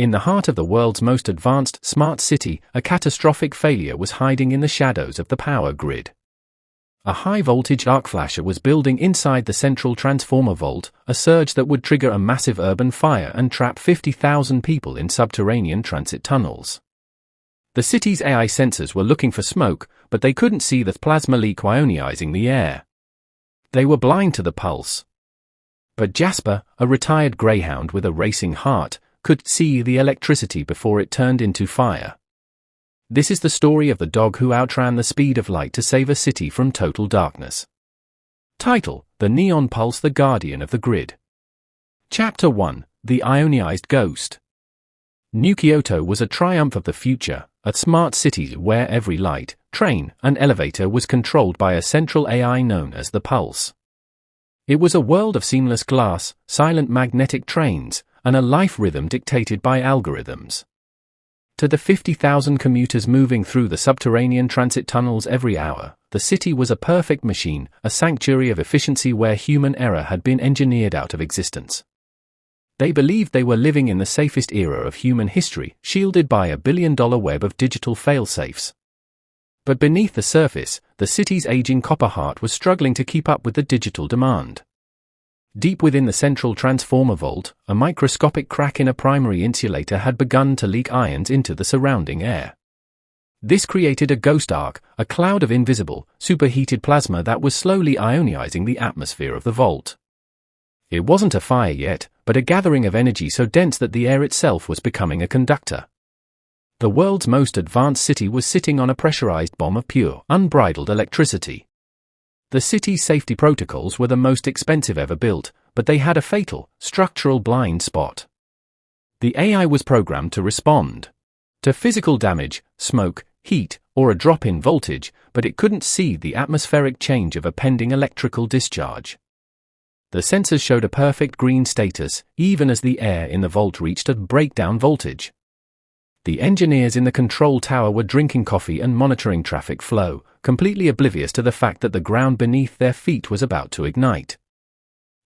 In the heart of the world's most advanced, smart city, a catastrophic failure was hiding in the shadows of the power grid. A high-voltage arc flasher was building inside the central transformer vault, a surge that would trigger a massive urban fire and trap 50,000 people in subterranean transit tunnels. The city's AI sensors were looking for smoke, but they couldn't see the plasma leak ionizing the air. They were blind to the pulse. But Jasper, a retired Greyhound with a racing heart, could see the electricity before it turned into fire. This is the story of the dog who outran the speed of light to save a city from total darkness. Title: The Neon Pulse, the Guardian of the Grid. Chapter 1: The Ionized Ghost. New-Kyoto was a triumph of the future, a smart city where every light, train, and elevator was controlled by a central AI known as the Pulse. It was a world of seamless glass, silent magnetic trains, and a life rhythm dictated by algorithms. To the 50,000 commuters moving through the subterranean transit tunnels every hour, the city was a perfect machine, a sanctuary of efficiency where human error had been engineered out of existence. They believed they were living in the safest era of human history, shielded by a billion-dollar web of digital fail-safes. But beneath the surface, the city's aging copper heart was struggling to keep up with the digital demand. Deep within the central transformer vault, a microscopic crack in a primary insulator had begun to leak ions into the surrounding air. This created a ghost arc, a cloud of invisible, superheated plasma that was slowly ionizing the atmosphere of the vault. It wasn't a fire yet, but a gathering of energy so dense that the air itself was becoming a conductor. The world's most advanced city was sitting on a pressurized bomb of pure, unbridled electricity. The city's safety protocols were the most expensive ever built, but they had a fatal, structural blind spot. The AI was programmed to respond to physical damage, smoke, heat, or a drop in voltage, but it couldn't see the atmospheric change of a pending electrical discharge. The sensors showed a perfect green status, even as the air in the vault reached a breakdown voltage. The engineers in the control tower were drinking coffee and monitoring traffic flow, completely oblivious to the fact that the ground beneath their feet was about to ignite.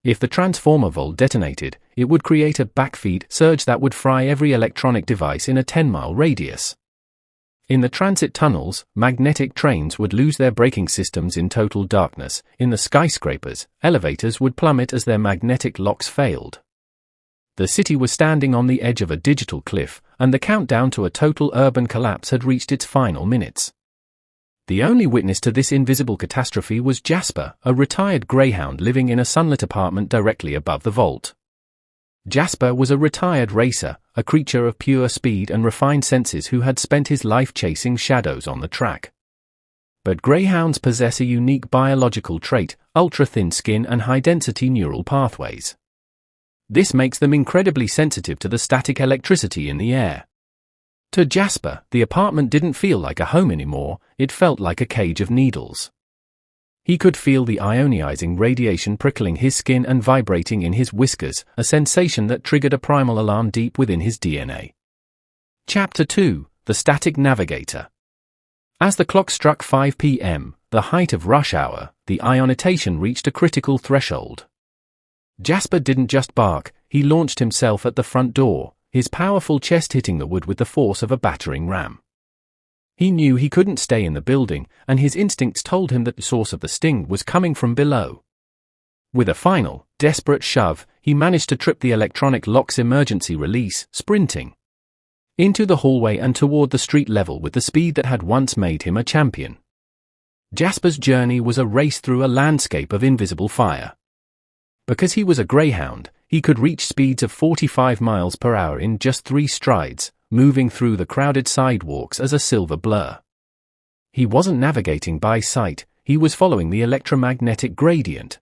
If the transformer vault detonated, it would create a backfeed surge that would fry every electronic device in a 10-mile radius. In the transit tunnels, magnetic trains would lose their braking systems in total darkness. In the skyscrapers, elevators would plummet as their magnetic locks failed. The city was standing on the edge of a digital cliff, and the countdown to a total urban collapse had reached its final minutes. The only witness to this invisible catastrophe was Jasper, a retired Greyhound living in a sunlit apartment directly above the vault. Jasper was a retired racer, a creature of pure speed and refined senses who had spent his life chasing shadows on the track. But Greyhounds possess a unique biological trait: ultra-thin skin and high-density neural pathways. This makes them incredibly sensitive to the static electricity in the air. To Jasper, the apartment didn't feel like a home anymore, it felt like a cage of needles. He could feel the ionizing radiation prickling his skin and vibrating in his whiskers, a sensation that triggered a primal alarm deep within his DNA. Chapter 2: The Static Navigator. As the clock struck 5 p.m., the height of rush hour, the ionization reached a critical threshold. Jasper didn't just bark, he launched himself at the front door, his powerful chest hitting the wood with the force of a battering ram. He knew he couldn't stay in the building, and his instincts told him that the source of the sting was coming from below. With a final, desperate shove, he managed to trip the electronic lock's emergency release, sprinting into the hallway and toward the street level with the speed that had once made him a champion. Jasper's journey was a race through a landscape of invisible fire. Because he was a Greyhound, he could reach speeds of 45 miles per hour in just 3 strides, moving through the crowded sidewalks as a silver blur. He wasn't navigating by sight, he was following the electromagnetic gradient.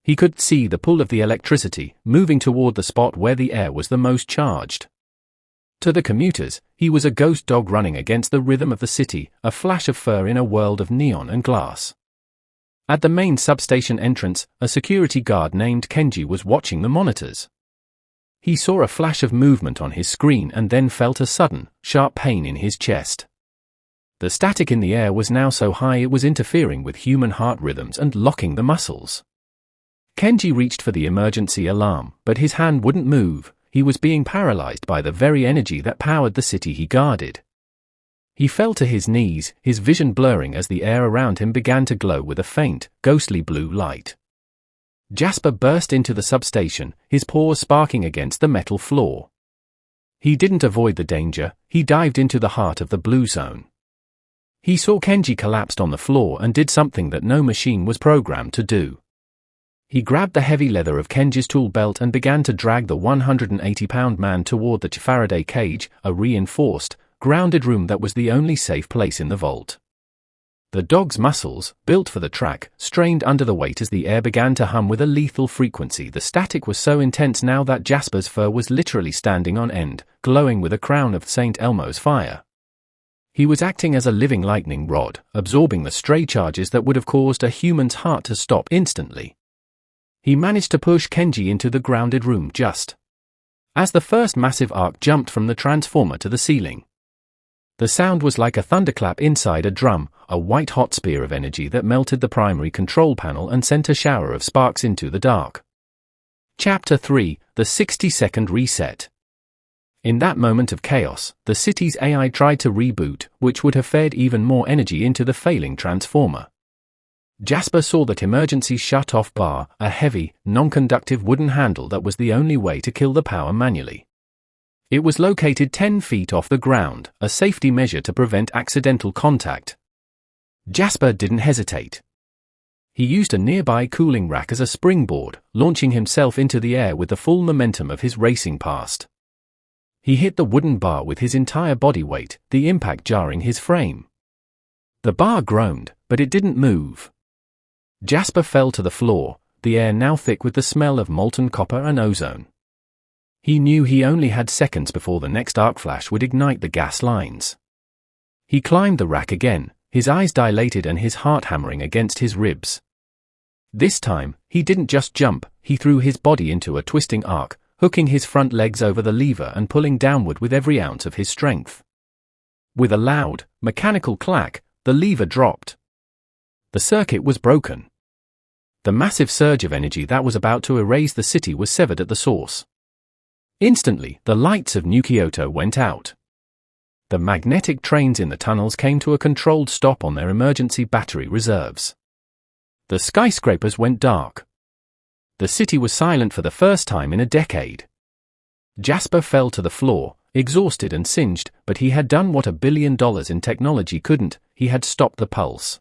He could see the pull of the electricity, moving toward the spot where the air was the most charged. To the commuters, he was a ghost dog running against the rhythm of the city, a flash of fur in a world of neon and glass. At the main substation entrance, a security guard named Kenji was watching the monitors. He saw a flash of movement on his screen and then felt a sudden, sharp pain in his chest. The static in the air was now so high it was interfering with human heart rhythms and locking the muscles. Kenji reached for the emergency alarm, but his hand wouldn't move. he was being paralyzed by the very energy that powered the city he guarded. He fell to his knees, his vision blurring as the air around him began to glow with a faint, ghostly blue light. Jasper burst into the substation, his paws sparking against the metal floor. He didn't avoid the danger, he dived into the heart of the blue zone. He saw Kenji collapsed on the floor and did something that no machine was programmed to do. He grabbed the heavy leather of Kenji's tool belt and began to drag the 180-pound man toward the Faraday cage, a reinforced, grounded room that was the only safe place in the vault. The dog's muscles, built for the track, strained under the weight as the air began to hum with a lethal frequency. The static was so intense now that Jasper's fur was literally standing on end, glowing with a crown of St. Elmo's fire. He was acting as a living lightning rod, absorbing the stray charges that would have caused a human's heart to stop instantly. He managed to push Kenji into the grounded room just as the first massive arc jumped from the transformer to the ceiling. The sound was like a thunderclap inside a drum, a white-hot spear of energy that melted the primary control panel and sent a shower of sparks into the dark. Chapter 3: The 60-Second Reset. In that moment of chaos, the city's AI tried to reboot, which would have fed even more energy into the failing transformer. Jasper saw that emergency shut-off bar, a heavy, non-conductive wooden handle that was the only way to kill the power manually. It was located 10 feet off the ground, a safety measure to prevent accidental contact. Jasper didn't hesitate. He used a nearby cooling rack as a springboard, launching himself into the air with the full momentum of his racing past. He hit the wooden bar with his entire body weight, the impact jarring his frame. The bar groaned, but it didn't move. Jasper fell to the floor, the air now thick with the smell of molten copper and ozone. He knew he only had seconds before the next arc flash would ignite the gas lines. He climbed the rack again, his eyes dilated and his heart hammering against his ribs. This time, he didn't just jump, he threw his body into a twisting arc, hooking his front legs over the lever and pulling downward with every ounce of his strength. With a loud, mechanical clack, the lever dropped. The circuit was broken. The massive surge of energy that was about to erase the city was severed at the source. Instantly, the lights of New-Kyoto went out. The magnetic trains in the tunnels came to a controlled stop on their emergency battery reserves. The skyscrapers went dark. The city was silent for the first time in a decade. Jasper fell to the floor, exhausted and singed, but he had done what $1 billion in technology couldn't, he had stopped the pulse.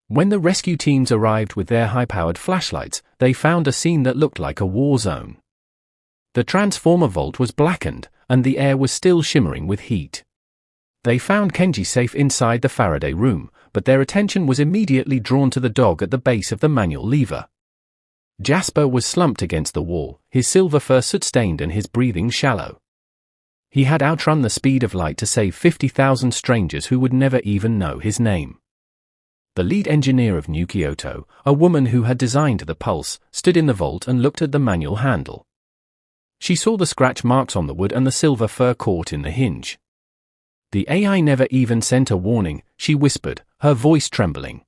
When the rescue teams arrived with their high-powered flashlights, they found a scene that looked like a war zone. The transformer vault was blackened, and the air was still shimmering with heat. They found Kenji safe inside the Faraday room, but their attention was immediately drawn to the dog at the base of the manual lever. Jasper was slumped against the wall, his silver fur soot-stained and his breathing shallow. He had outrun the speed of light to save 50,000 strangers who would never even know his name. The lead engineer of New-Kyoto, a woman who had designed the pulse, stood in the vault and looked at the manual handle. She saw the scratch marks on the wood and the silver fur caught in the hinge. The AI never even sent a warning, she whispered, her voice trembling.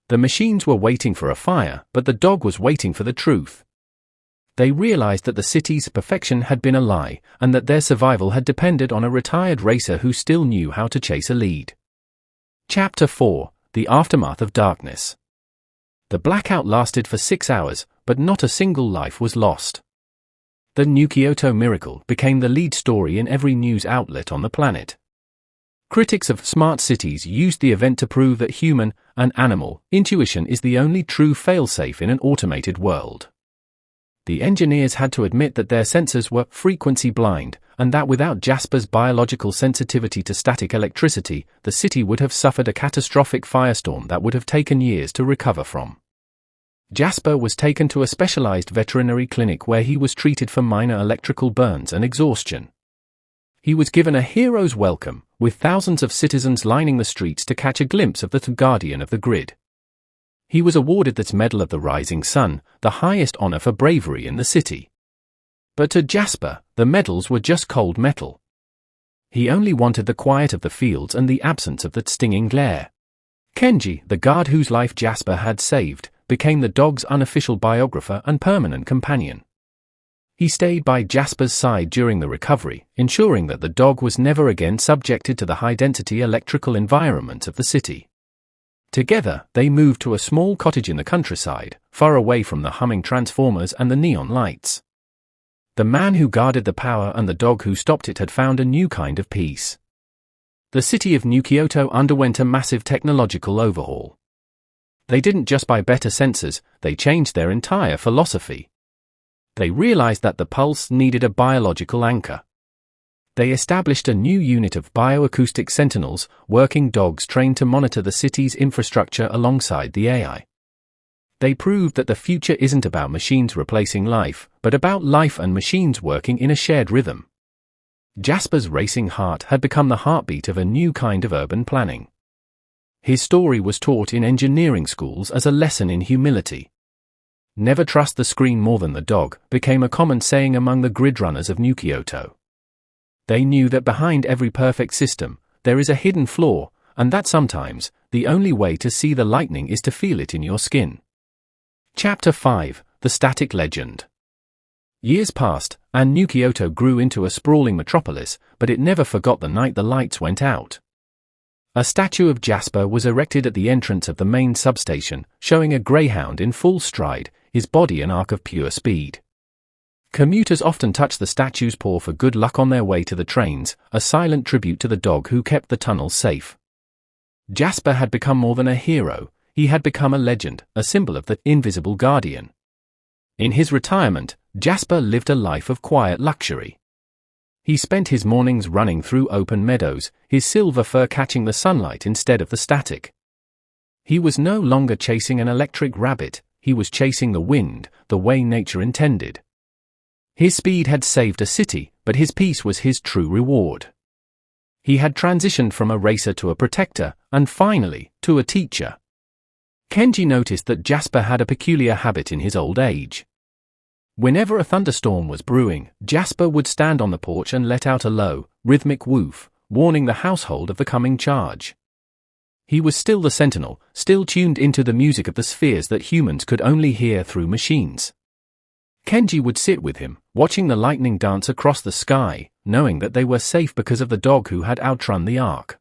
The machines were waiting for a fire, but the dog was waiting for the truth. They realized that the city's perfection had been a lie, and that their survival had depended on a retired racer who still knew how to chase a lead. Chapter 4: The Aftermath of Darkness. The blackout lasted for 6 hours, but not a single life was lost. The New-Kyoto miracle became the lead story in every news outlet on the planet. Critics of smart cities used the event to prove that human and animal intuition is the only true failsafe in an automated world. The engineers had to admit that their sensors were frequency blind, and that without Jasper's biological sensitivity to static electricity, the city would have suffered a catastrophic firestorm that would have taken years to recover from. Jasper was taken to a specialized veterinary clinic where he was treated for minor electrical burns and exhaustion. He was given a hero's welcome, with thousands of citizens lining the streets to catch a glimpse of the guardian of the grid. He was awarded the Medal of the Rising Sun, the highest honor for bravery in the city. But to Jasper, the medals were just cold metal. He only wanted the quiet of the fields and the absence of that stinging glare. Kenji, the guard whose life Jasper had saved, became the dog's unofficial biographer and permanent companion. He stayed by Jasper's side during the recovery, ensuring that the dog was never again subjected to the high-density electrical environment of the city. Together, they moved to a small cottage in the countryside, far away from the humming transformers and the neon lights. The man who guarded the power and the dog who stopped it had found a new kind of peace. The city of New-Kyoto underwent a massive technological overhaul. They didn't just buy better sensors, they changed their entire philosophy. They realized that the pulse needed a biological anchor. They established a new unit of bioacoustic sentinels, working dogs trained to monitor the city's infrastructure alongside the AI. They proved that the future isn't about machines replacing life, but about life and machines working in a shared rhythm. Jasper's racing heart had become the heartbeat of a new kind of urban planning. His story was taught in engineering schools as a lesson in humility. "Never trust the screen more than the dog" became a common saying among the grid runners of New-Kyoto. They knew that behind every perfect system, there is a hidden flaw, and that sometimes, the only way to see the lightning is to feel it in your skin. Chapter 5: The Static Legend. Years passed, and New-Kyoto grew into a sprawling metropolis, but it never forgot the night the lights went out. A statue of Jasper was erected at the entrance of the main substation, showing a Greyhound in full stride, his body an arc of pure speed. Commuters often touched the statue's paw for good luck on their way to the trains, a silent tribute to the dog who kept the tunnels safe. Jasper had become more than a hero, he had become a legend, a symbol of the invisible guardian. In his retirement, Jasper lived a life of quiet luxury. He spent his mornings running through open meadows, his silver fur catching the sunlight instead of the static. He was no longer chasing an electric rabbit, he was chasing the wind, the way nature intended. His speed had saved a city, but his peace was his true reward. He had transitioned from a racer to a protector, and finally, to a teacher. Kenji noticed that Jasper had a peculiar habit in his old age. Whenever a thunderstorm was brewing, Jasper would stand on the porch and let out a low, rhythmic woof, warning the household of the coming charge. He was still the sentinel, still tuned into the music of the spheres that humans could only hear through machines. Kenji would sit with him, watching the lightning dance across the sky, knowing that they were safe because of the dog who had outrun the arc.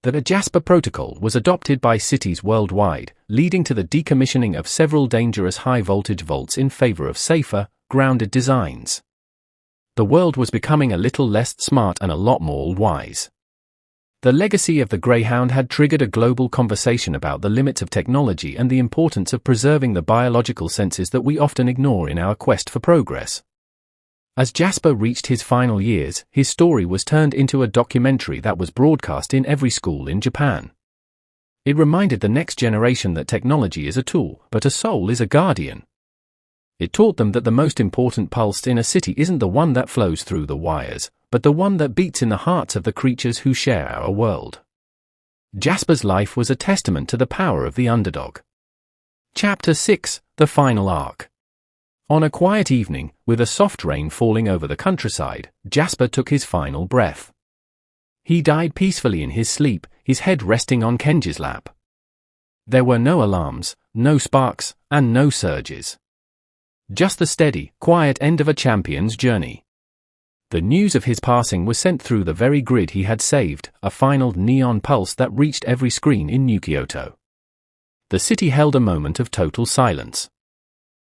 That a Jasper protocol was adopted by cities worldwide, leading to the decommissioning of several dangerous high-voltage vaults in favor of safer, grounded designs. The world was becoming a little less smart and a lot more wise. The legacy of the Greyhound had triggered a global conversation about the limits of technology and the importance of preserving the biological senses that we often ignore in our quest for progress. As Jasper reached his final years, his story was turned into a documentary that was broadcast in every school in Japan. It reminded the next generation that technology is a tool, but a soul is a guardian. It taught them that the most important pulse in a city isn't the one that flows through the wires, but the one that beats in the hearts of the creatures who share our world. Jasper's life was a testament to the power of the underdog. Chapter 6: The Final Arc. On a quiet evening, with a soft rain falling over the countryside, Jasper took his final breath. He died peacefully in his sleep, his head resting on Kenji's lap. There were no alarms, no sparks, and no surges. Just the steady, quiet end of a champion's journey. The news of his passing was sent through the very grid he had saved, a final neon pulse that reached every screen in New-Kyoto. The city held a moment of total silence.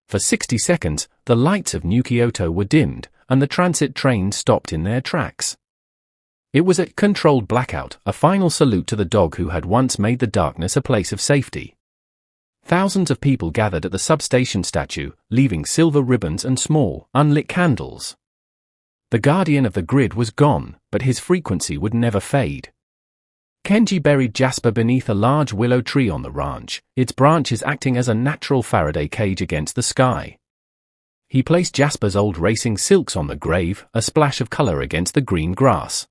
For 60 seconds, the lights of New-Kyoto were dimmed, and the transit trains stopped in their tracks. It was a controlled blackout, a final salute to the dog who had once made the darkness a place of safety. Thousands of people gathered at the substation statue, leaving silver ribbons and small, unlit candles. The guardian of the grid was gone, but his frequency would never fade. Kenji buried Jasper beneath a large willow tree on the ranch, its branches acting as a natural Faraday cage against the sky. He placed Jasper's old racing silks on the grave, a splash of color against the green grass.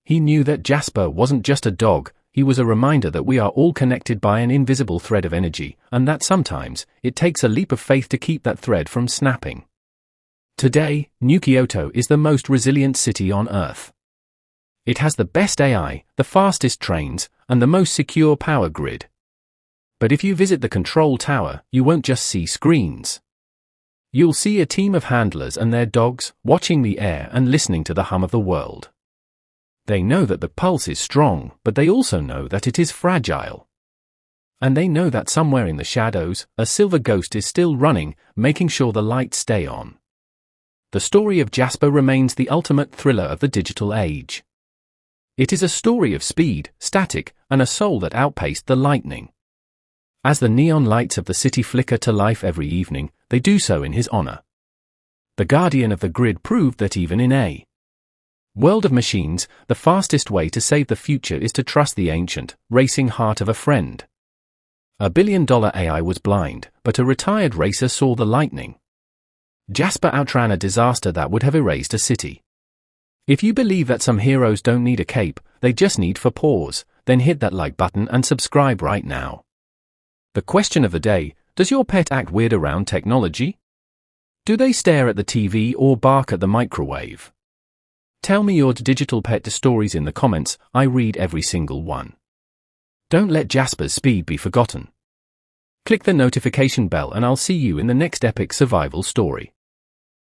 He knew that Jasper wasn't just a dog, he was a reminder that we are all connected by an invisible thread of energy, and that sometimes, it takes a leap of faith to keep that thread from snapping. Today, New-Kyoto is the most resilient city on Earth. It has the best AI, the fastest trains, and the most secure power grid. But if you visit the control tower, you won't just see screens. You'll see a team of handlers and their dogs, watching the air and listening to the hum of the world. They know that the pulse is strong, but they also know that it is fragile. And they know that somewhere in the shadows, a silver ghost is still running, making sure the lights stay on. The story of Jasper remains the ultimate thriller of the digital age. It is a story of speed, static, and a soul that outpaced the lightning. As the neon lights of the city flicker to life every evening, they do so in his honor. The guardian of the grid proved that even in a world of machines, the fastest way to save the future is to trust the ancient, racing heart of a friend. A billion-dollar AI was blind, but a retired racer saw the lightning. Jasper outran a disaster that would have erased a city. If you believe that some heroes don't need a cape, they just need for pause, then hit that like button and subscribe right now. The question of the day: does your pet act weird around technology? Do they stare at the TV or bark at the microwave? Tell me your digital pet stories in the comments. I read every single one. Don't let Jasper's speed be forgotten. Click the notification bell and I'll see you in the next epic survival story.